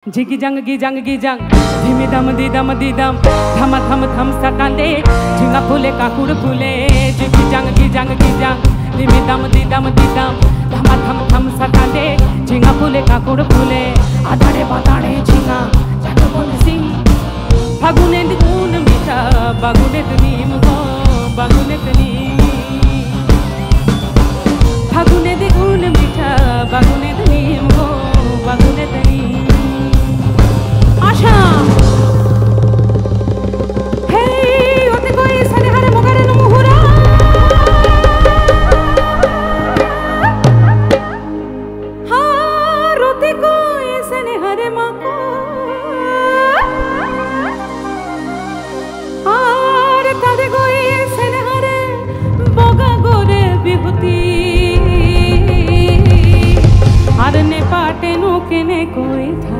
झिगी जंग गी जंग धिमी दम दी दम धम थम थम सकांदे झिंगा फूले काकुड़ फूले झिगी जंग गी जंग धिमी दम दी दम धम थम थम सकांदे झिंगा फूले काकुड़ फूले आधाड़े बाताड़े झिंगा जाके बोल सिंह फागुने दिगुन मीठा बागुने तनीम हो बागुने तनीम फागुने दिगुन मीठा बागुने तनीम हो बागुने तनीम आशा हे ओते कोई सने हरे मोगरे नु मुहुरा हां रोते कोई सने हरे माको आर तादे कोई सने हरे बोगा गोरे बिहुती आर ने पाटे नु केने कोई था